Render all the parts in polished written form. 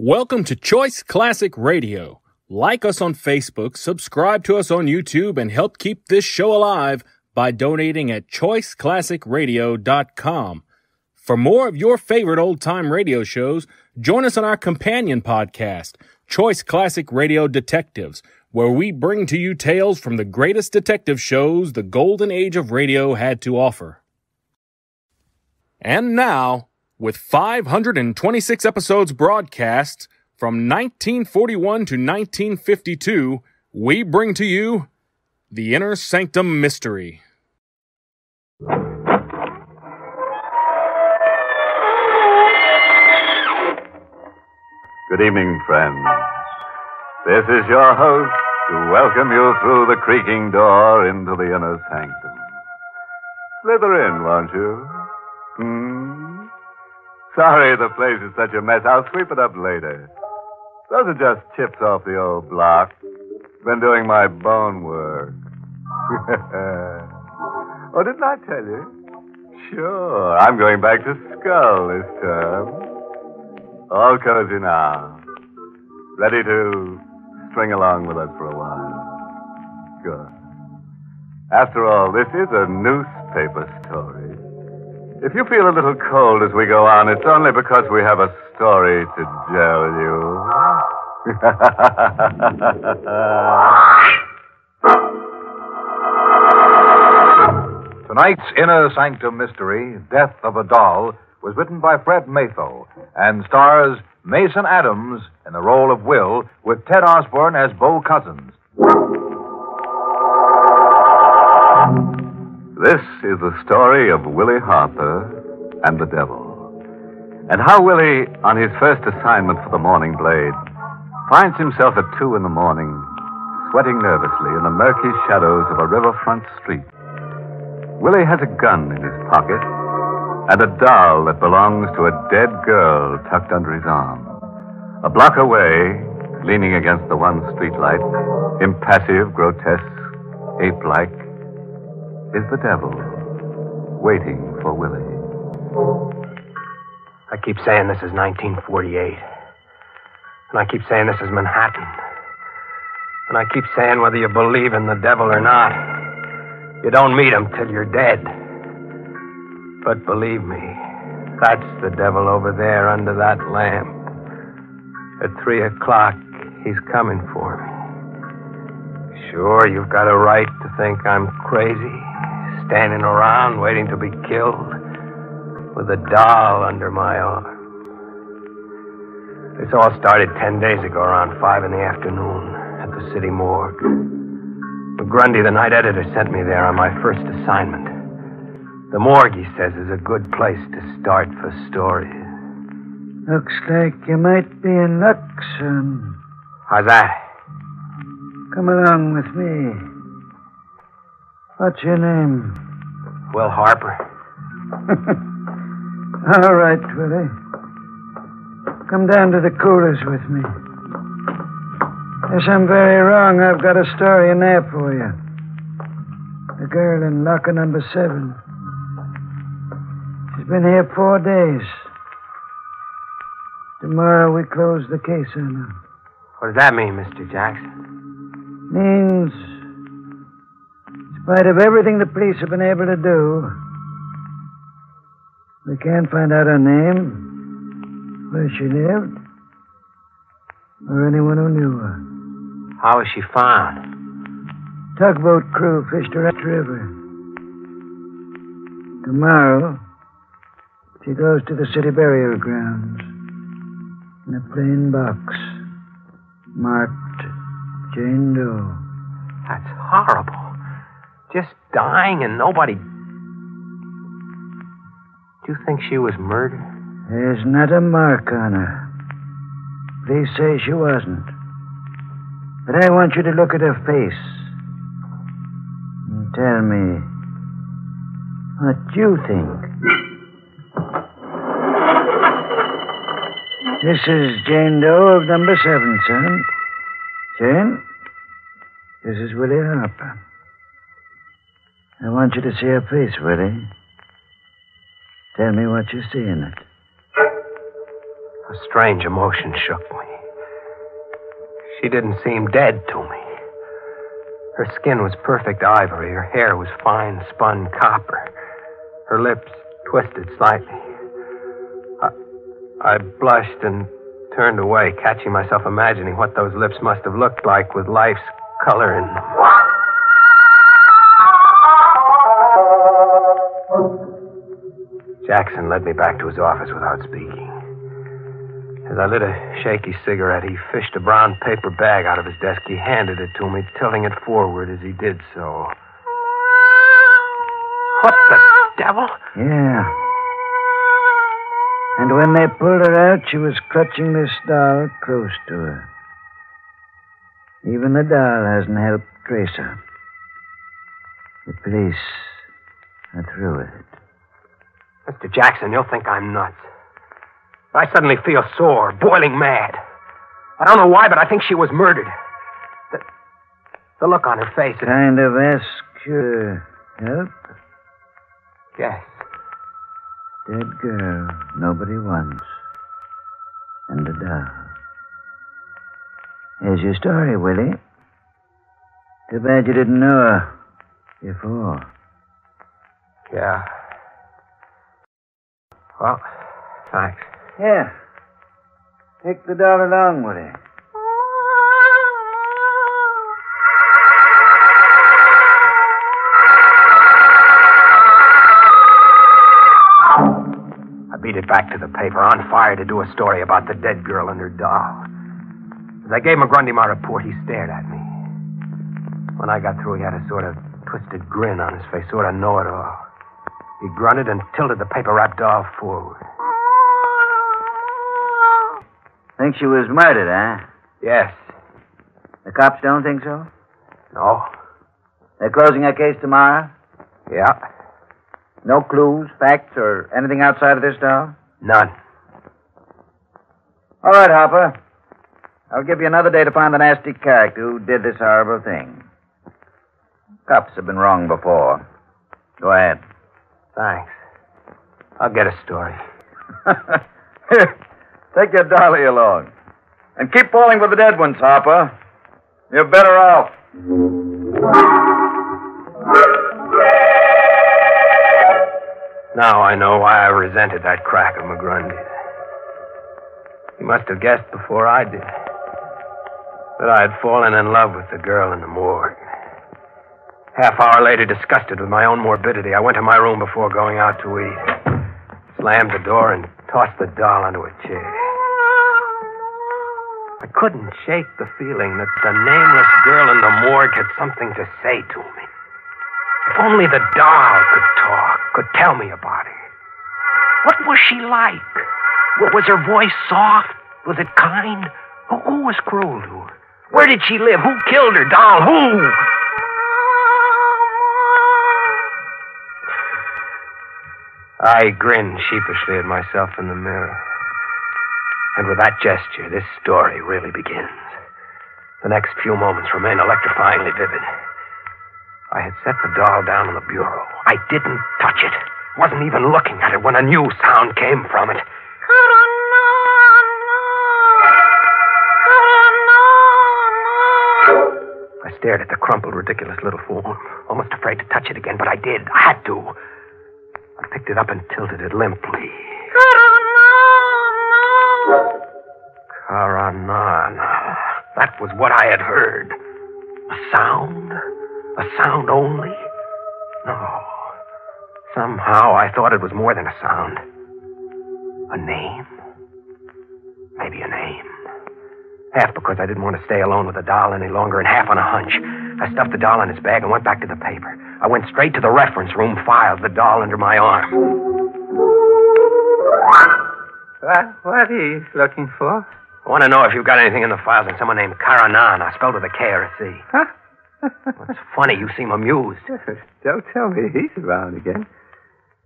Welcome to Choice Classic Radio. Like us on Facebook, subscribe to us on YouTube, and help keep this show alive by donating at choiceclassicradio.com. For more of your favorite old-time radio shows, join us on our companion podcast, Choice Classic Radio Detectives, where we bring to you tales from the greatest detective shows the golden age of radio had to offer. And now, with 526 episodes broadcast from 1941 to 1952, we bring to you The Inner Sanctum Mystery. Good evening, friends. This is your host to welcome you through the creaking door into the inner sanctum. Slither in, won't you? Sorry the place is such a mess. I'll sweep it up later. Those are just chips off the old block. Been doing my bone work. Oh, didn't I tell you? Sure, I'm going back to Skull this term. All cozy now. Ready to string along with us for a while. Good. After all, this is a newspaper story. If you feel a little cold as we go on, it's only because we have a story to tell you. Tonight's Inner Sanctum Mystery, Death of a Doll, was written by Fred Matho and stars Mason Adams in the role of Will, with Ted Osborne as Bo Cousins. This is the story of Willie Harper and the devil, and how Willie, on his first assignment for the Morning Blade, finds himself at 2 in the morning, sweating nervously in the murky shadows of a riverfront street. Willie has a gun in his pocket and a doll that belongs to a dead girl tucked under his arm. A block away, leaning against the one streetlight, impassive, grotesque, ape-like, is the devil, waiting for Willie. I keep saying this is 1948. And I keep saying this is Manhattan. And I keep saying whether you believe in the devil or not, you don't meet him till you're dead. But believe me, that's the devil over there under that lamp. At 3 o'clock, he's coming for me. Sure, you've got a right to think I'm crazy, standing around waiting to be killed with a doll under my arm. This all started 10 days ago around 5 in the afternoon at the city morgue. Grundy, the night editor, sent me there on my first assignment. The morgue, he says, is a good place to start for stories. Looks like you might be in luck, son. How's that? Come along with me. What's your name? Will Harper. All right, Willie. Come down to the coolers with me. Yes, I'm very wrong. I've got a story in there for you. The girl in locker number 7. She's been here 4 days. Tomorrow we close the case on her. What does that mean, Mr. Jackson? Means, in spite of everything the police have been able to do, we can't find out her name, where she lived, or anyone who knew her. How was she found? Tugboat crew fished her up the river. Tomorrow, she goes to the city burial grounds in a plain box marked Jane Doe. That's horrible. Just dying and nobody... Do you think she was murdered? There's not a mark on her. Police say she wasn't. But I want you to look at her face and tell me what you think. This is Jane Doe of number 7, son. Jane, this is Willie Harper. I want you to see her face, Willie. Tell me what you see in it. A strange emotion shook me. She didn't seem dead to me. Her skin was perfect ivory. Her hair was fine spun copper. Her lips twisted slightly. I blushed and turned away, catching myself imagining what those lips must have looked like with life's color in them. Jackson led me back to his office without speaking. As I lit a shaky cigarette, he fished a brown paper bag out of his desk. He handed it to me, tilting it forward as he did so. What the devil? Yeah. And when they pulled her out, she was clutching this doll close to her. Even the doll hasn't helped trace her. The police are through with it. Mr. Jackson, you'll think I'm nuts. I suddenly feel sore, boiling mad. I don't know why, but I think she was murdered. The look on her face... Kind of ask your help? Yes. Dead girl nobody wants. And a doll. Here's your story, Willie. Too bad you didn't know her before. Yeah. Well, thanks. Here. Take the doll along, Willie. I beat it back to the paper, on fire to do a story about the dead girl and her doll. As I gave McGrundy my report, he stared at me. When I got through, he had a sort of twisted grin on his face, sort of know-it-all. He grunted and tilted the paper-wrapped doll forward. Think she was murdered, huh? Yes. The cops don't think so? No. They're closing her case tomorrow? Yeah. No clues, facts, or anything outside of this doll? None. All right, Hopper. I'll give you another day to find the nasty character who did this horrible thing. Cops have been wrong before. Go ahead. Thanks. I'll get a story. Here, take your dolly along. And keep falling for the dead ones, Hopper. You're better off. Now I know why I resented that crack of McGrundy's. He must have guessed before I did that I had fallen in love with the girl in the morgue. Half hour later, disgusted with my own morbidity, I went to my room before going out to eat. Slammed the door and tossed the doll onto a chair. I couldn't shake the feeling that the nameless girl in the morgue had something to say to me. If only the doll could talk, could tell me about her. What was she like? Was her voice soft? Was it kind? Who was cruel to her? Where did she live? Who killed her? Doll, who? I grinned sheepishly at myself in the mirror. And with that gesture, this story really begins. The next few moments remain electrifyingly vivid. I had set the doll down on the bureau. I didn't touch it. Wasn't even looking at it when a new sound came from it. I stared at the crumpled, ridiculous little form, almost afraid to touch it again, but I did. I had to. I picked it up and tilted it limply. Karanana. That was what I had heard. A sound? A sound only? No. Somehow I thought it was more than a sound. A name? Maybe a name. Half because I didn't want to stay alone with the doll any longer, and half on a hunch. I stuffed the doll in his bag and went back to the paper. I went straight to the reference room, filed the doll under my arm. What are you looking for? I want to know if you've got anything in the files on someone named Karanana, spelled with a K or a C. Huh? It's funny, you seem amused. Don't tell me he's around again.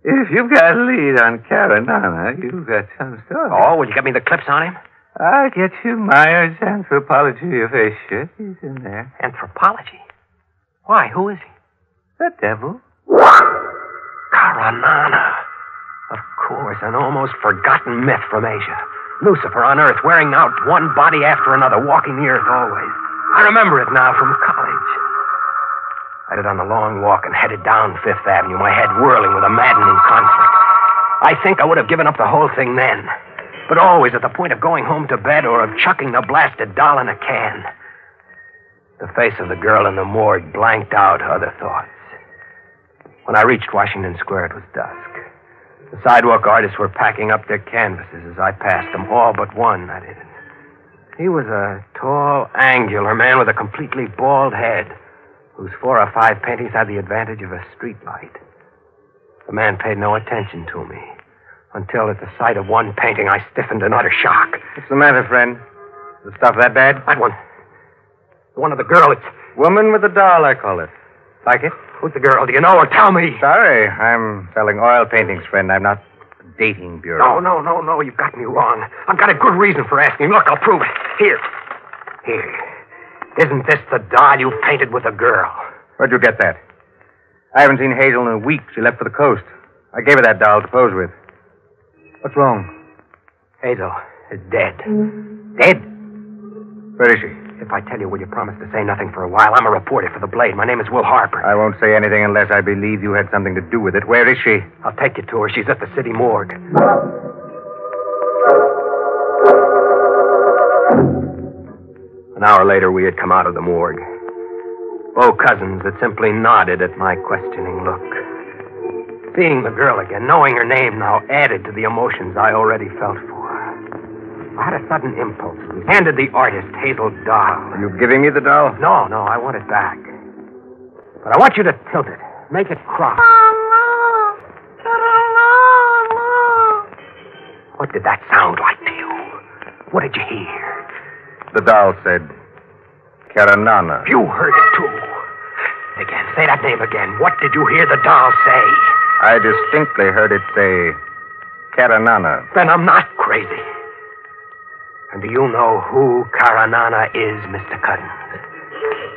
If you've got a lead on Karanana, you've got some story. Oh, will you get me the clips on him? I'll get you Myers' Anthropology of Asia. He's in there. Anthropology? Why, who is he? The devil. Karanana. Of course, an almost forgotten myth from Asia. Lucifer on Earth, wearing out one body after another, walking the earth always. I remember it now from college. I had on a long walk and headed down Fifth Avenue, my head whirling with a maddening conflict. I think I would have given up the whole thing then, but always at the point of going home to bed or of chucking the blasted doll in a can. The face of the girl in the morgue blanked out other thoughts. When I reached Washington Square, it was dusk. The sidewalk artists were packing up their canvases as I passed them, all but one, that is. He was a tall, angular man with a completely bald head, whose 4 or 5 paintings had the advantage of a streetlight. The man paid no attention to me, until at the sight of one painting I stiffened in utter shock. What's the matter, friend? Is the stuff that bad? That one. One of the girl, it's... Woman with a doll, I call it. Like it? Who's the girl? Do you know her? Tell me. Sorry, I'm selling oil paintings, friend. I'm not a dating bureau. No, you've got me wrong. I've got a good reason for asking. Look, I'll prove it. Here. Isn't this the doll you painted with the girl? Where'd you get that? I haven't seen Hazel in a week. She left for the coast. I gave her that doll to pose with. What's wrong? Hazel is dead. Dead? Where is she? If I tell you, will you promise to say nothing for a while? I'm a reporter for the Blade. My name is Will Harper. I won't say anything unless I believe you had something to do with it. Where is she? I'll take you to her. She's at the city morgue. An hour later, we had come out of the morgue. Bo Cousins had simply nodded at my questioning look. Seeing the girl again, knowing her name now, added to the emotions I already felt for her. I had a sudden impulse. I handed the artist Hazel's doll. Are you giving me the doll? No, I want it back. But I want you to tilt it. Make it cross. What did that sound like to you? What did you hear? The doll said, Karanana. You heard it, too. Again, say that name again. What did you hear the doll say? I distinctly heard it say, Karanana. Then I'm not crazy. And do you know who Karanana is, Mr. Cousins?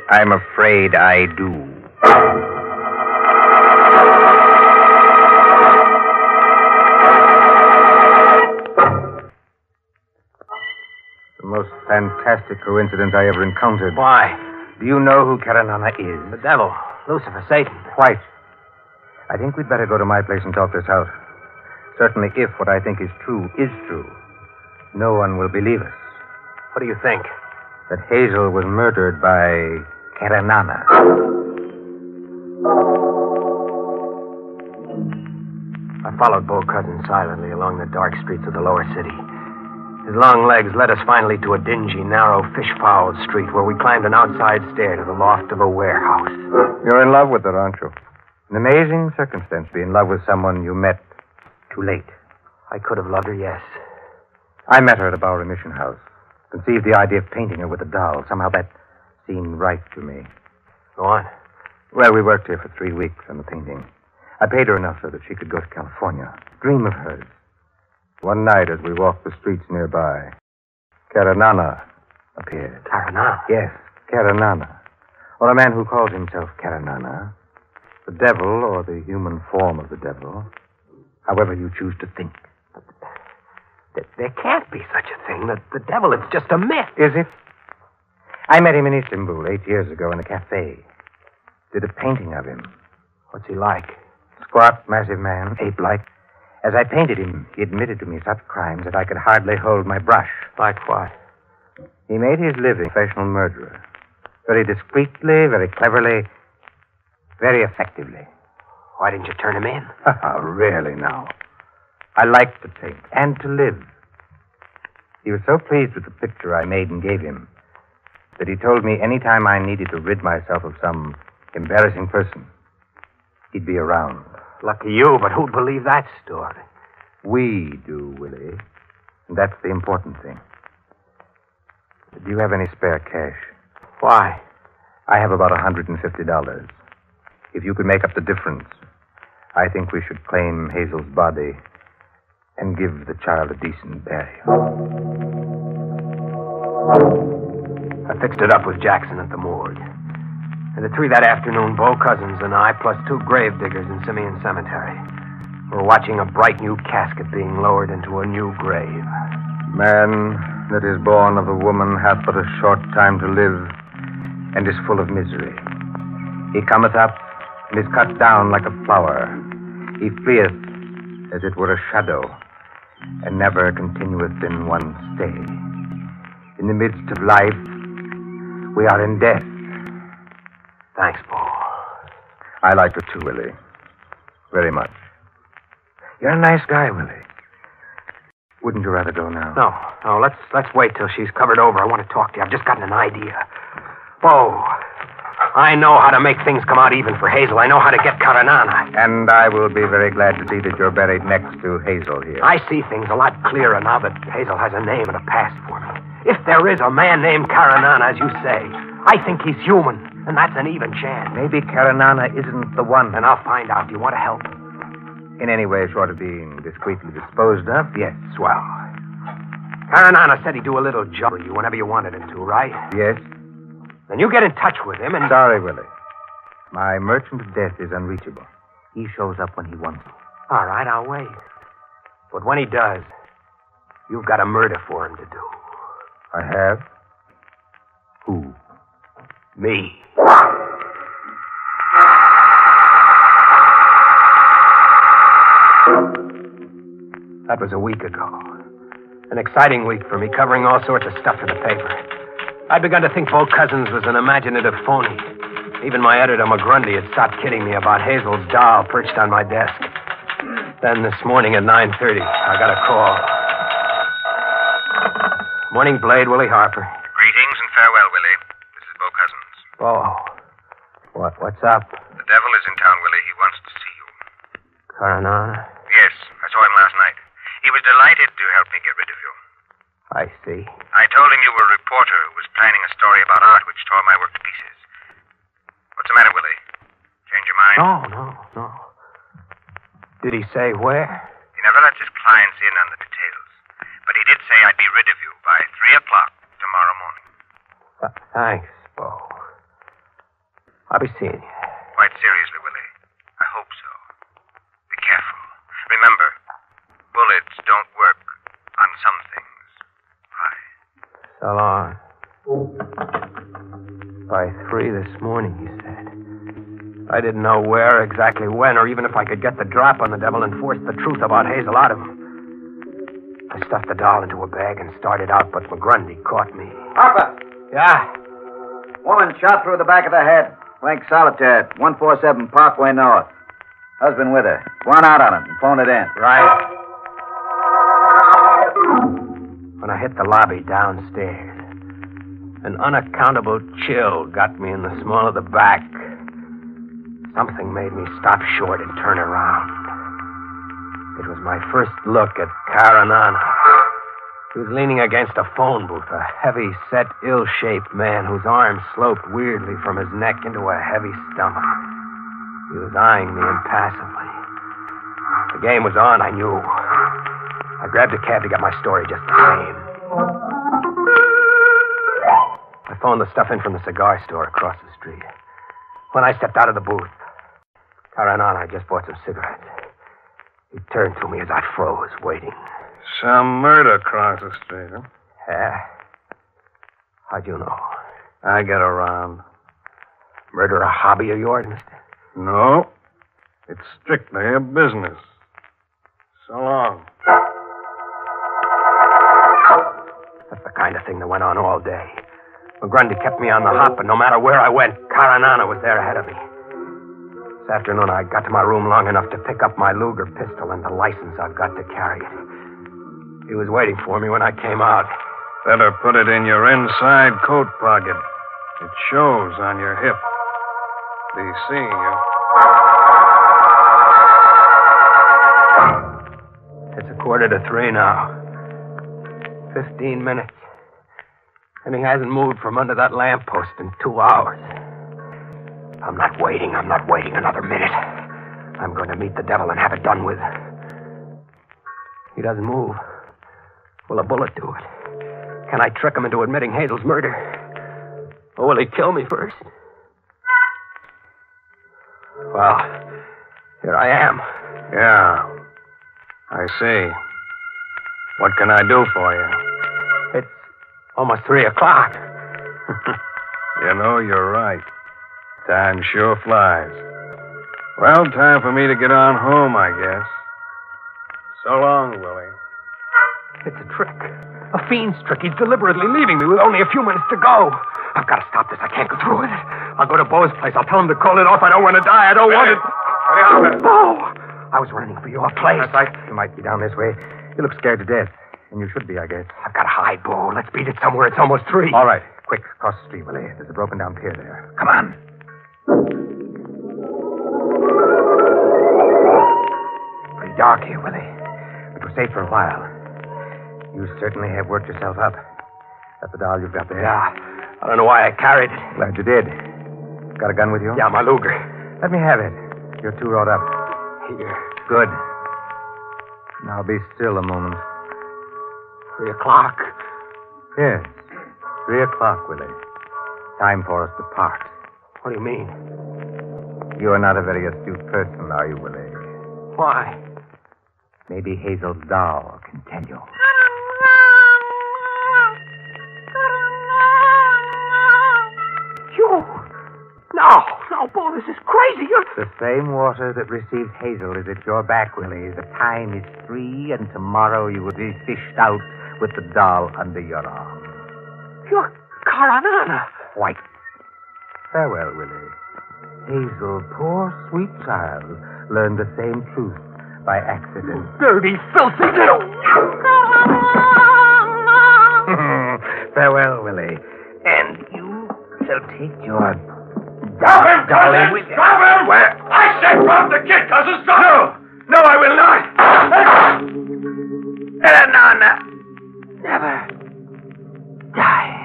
I'm afraid I do. The most fantastic coincidence I ever encountered. Why? Do you know who Karanana is? The devil. Lucifer, Satan. Quite. I think we'd better go to my place and talk this out. Certainly, if what I think is true, no one will believe us. What do you think? That Hazel was murdered by Karanana. I followed Bo Cousins silently along the dark streets of the lower city. His long legs led us finally to a dingy, narrow, fish-fouled street where we climbed an outside stair to the loft of a warehouse. You're in love with her, aren't you? An amazing circumstance to be in love with someone you met too late. I could have loved her, yes. I met her at a Bowery Mission House. Conceived the idea of painting her with a doll. Somehow that seemed right to me. Go on. Well, we worked here for 3 weeks on the painting. I paid her enough so that she could go to California. Dream of hers. One night as we walked the streets nearby, Karanana appeared. Karanana? Yes, Karanana. Or a man who calls himself Karanana. The devil, or the human form of the devil. However you choose to think. There can't be such a thing. The devil, it's just a myth. Is it? I met him in Istanbul 8 years ago in a cafe. Did a painting of him. What's he like? Squat, massive man, ape-like. As I painted him, he admitted to me such crimes that I could hardly hold my brush. Like what? He made his living a professional murderer. Very discreetly, very cleverly, very effectively. Why didn't you turn him in? Really now. I liked to paint and to live. He was so pleased with the picture I made and gave him that he told me any time I needed to rid myself of some embarrassing person, he'd be around. Lucky you, but who'd believe that story? We do, Willie. And that's the important thing. Do you have any spare cash? Why? I have about $150. If you could make up the difference, I think we should claim Hazel's body and give the child a decent burial. I fixed it up with Jackson at the morgue. And at 3 that afternoon, Bo Cousins and I, plus 2 grave diggers in Simeon Cemetery, were watching a bright new casket being lowered into a new grave. Man that is born of a woman hath but a short time to live, and is full of misery. He cometh up, and is cut down like a flower. He fleeth as it were a shadow, and never continueth in one stay. In the midst of life, we are in death. Thanks, Paul. I like it too, Willie. Very much. You're a nice guy, Willie. Wouldn't you rather go now? No, let's wait till she's covered over. I want to talk to you. I've just gotten an idea. Oh, I know how to make things come out even for Hazel. I know how to get Karanana. And I will be very glad to see that you're buried next to Hazel here. I see things a lot clearer now that Hazel has a name and a past for me. If there is a man named Karanana, as you say, I think he's human, and that's an even chance. Maybe Karanana isn't the one. And I'll find out. Do you want to help? In any way short of being discreetly disposed of, yes. Swell. Karanana said he'd do a little job for you whenever you wanted him to, right? Yes. Then you get in touch with him and... Sorry, Willie. My merchant of death is unreachable. He shows up when he wants to. All right, I'll wait. But when he does, you've got a murder for him to do. I have? Who? Me. That was a week ago. An exciting week for me, covering all sorts of stuff in the paper. I'd begun to think Bo Cousins was an imaginative phony. Even my editor, McGrundy, had stopped kidding me about Hazel's doll perched on my desk. Then this morning at 9:30, I got a call. Morning, Blade, Willie Harper. Greetings and farewell, Willie. This is Bo Cousins. Oh. What's up? The devil is in town, Willie. He wants to see you. Karanana? Yes, I saw him last night. He was delighted to help me get rid of you. I see. I told him you were a reporter who was planning a story about art which tore my work to pieces. What's the matter, Willie? Change your mind? No. Did he say where? He never lets his clients in on the details. But he did say I'd be rid of you by 3 o'clock tomorrow morning. Thanks, Bo. I'll be seeing you. Quite seriously, Willie. I hope so. Be careful. Remember, bullets don't work on some things. Bye. So long. By 3 this morning, he said. I didn't know where, exactly when, or even if I could get the drop on the devil and force the truth about Hazel out of him. I stuffed the doll into a bag and started out, but McGrundy caught me. Harper! Yeah? Woman shot through the back of the head. Link Solitaire, 147 Parkway North. Husband with her. Go on out on it and phone it in. Right. When I hit the lobby downstairs, an unaccountable chill got me in the small of the back. Something made me stop short and turn around. It was my first look at Karanana. He was leaning against a phone booth, a heavy-set, ill-shaped man whose arms sloped weirdly from his neck into a heavy stomach. He was eyeing me impassively. The game was on, I knew. I grabbed a cab to get my story just the same. I phoned the stuff in from the cigar store across the street. When I stepped out of the booth, Karanana had just bought some cigarettes. He turned to me as I froze, waiting. Some murder across the street, huh? Yeah? How'd you know? I get around. Murder a hobby of yours, mister? No. It's strictly a business. So long. That's the kind of thing that went on all day. McGrundy kept me on the hop, and no matter where I went, Karanana was there ahead of me. This afternoon, I got to my room long enough to pick up my Luger pistol and the license I've got to carry it. He was waiting for me when I came out. Better put it in your inside coat pocket. It shows on your hip. Be seeing you. It's 2:45 now. 15 minutes. And he hasn't moved from under that lamppost in 2 hours. I'm not waiting another minute. I'm going to meet the devil and have it done with. He doesn't move. Will a bullet do it? Can I trick him into admitting Hazel's murder? Or will he kill me first? Well, here I am. Yeah. I see. What can I do for you? It's almost 3 o'clock. You know, you're right. Time sure flies. Well, time for me to get on home, I guess. So long, Willie. It's a trick. A fiend's trick. He's deliberately leaving me with only a few minutes to go. I've got to stop this. I can't go through with it. I'll go to Bo's place. I'll tell him to call it off. I don't want to die. I don't want it. Bo! I was running for your place. That's right. You might be down this way. You look scared to death. And you should be, I guess. I've got to hide, Bo. Let's beat it somewhere. It's almost 3. All right. Quick, cross the street, Willie. There's a broken down pier there. Come on. Pretty dark here, Willie. But we're safe for a while. You certainly have worked yourself up. That's the doll you've got there. Yeah. I don't know why I carried it. Glad you did. Got a gun with you? Yeah, my Luger. Let me have it. You're too wrought up. Here. Good. Now be still a moment. 3 o'clock. Yes. 3 o'clock, Willie. Time for us to part. What do you mean? You are not a very astute person, are you, Willie? Why? Maybe Hazel's doll can tell you. You? No, Bo, this is crazy. You're... The same water that received Hazel is at your back, Willie. The time is 3, and tomorrow you will be fished out with the doll under your arm. You're Karanana. Quite. Farewell, Willie. Hazel, poor sweet child, learned the same truth by accident. Dirty, filthy little... Farewell, Willie. And you shall take your Stop him, dolly Cousin! with you. Stop him! Where? I said drop the kid, Cousin! Stop him! No, I will not. Eleanor never dies.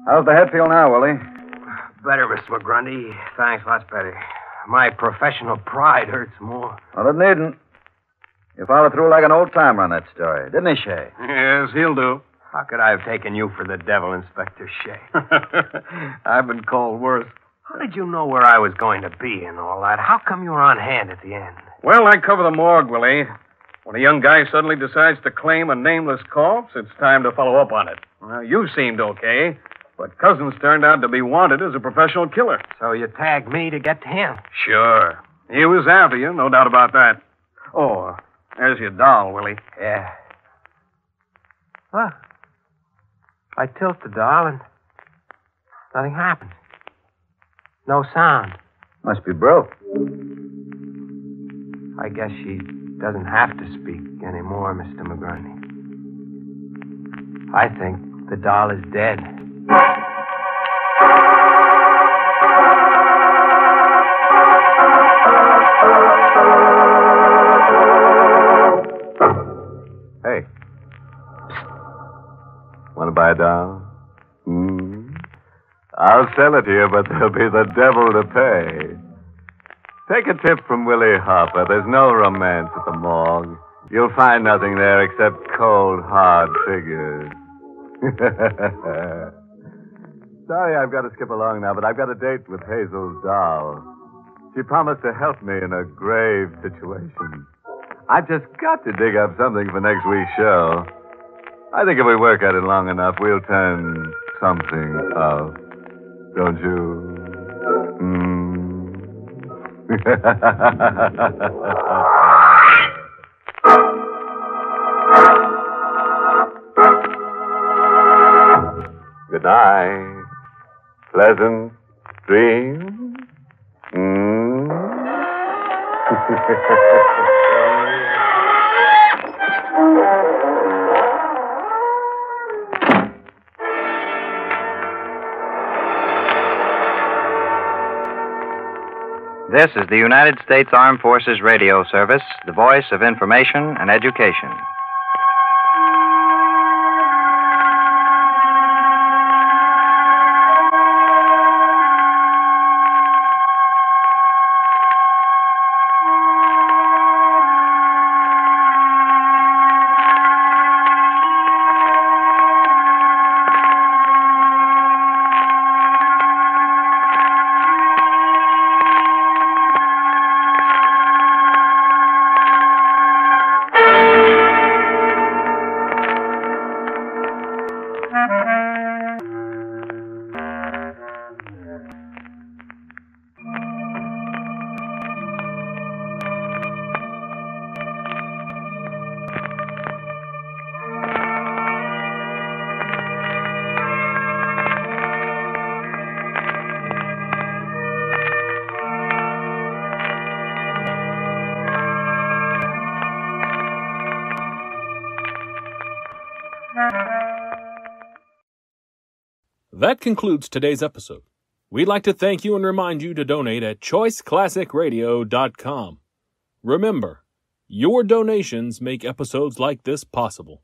How's the head feel now, Willie? Better, Mr. McGrundy. Thanks, lots better. My professional pride hurts more. Well, it needn't. You followed through like an old timer on that story, didn't he, Shay? Yes, he'll do. How could I have taken you for the devil, Inspector Shea? I've been called worse. How did you know where I was going to be and all that? How come you were on hand at the end? Well, I cover the morgue, Willie. When a young guy suddenly decides to claim a nameless corpse, it's time to follow up on it. Well, you seemed okay, but Cousins turned out to be wanted as a professional killer. So you tagged me to get to him? Sure. He was after you, no doubt about that. Oh, there's your doll, Willie. Yeah. Well, I tilt the doll and nothing happens. No sound. Must be broke. I guess she doesn't have to speak anymore, Mr. McGrundy. I think the doll is dead. Hey. Want to buy a doll? I'll sell it to you, but there'll be the devil to pay. Take a tip from Willie Harper. There's no romance at the morgue. You'll find nothing there except cold, hard figures. Sorry I've got to skip along now, but I've got a date with Hazel's doll. She promised to help me in a grave situation. I've just got to dig up something for next week's show. I think if we work at it long enough, we'll turn something up. Don't you? Good night. Pleasant dreams. This is the United States Armed Forces Radio Service, the voice of information and education. That concludes today's episode. We'd like to thank you and remind you to donate at choiceclassicradio.com. Remember, your donations make episodes like this possible.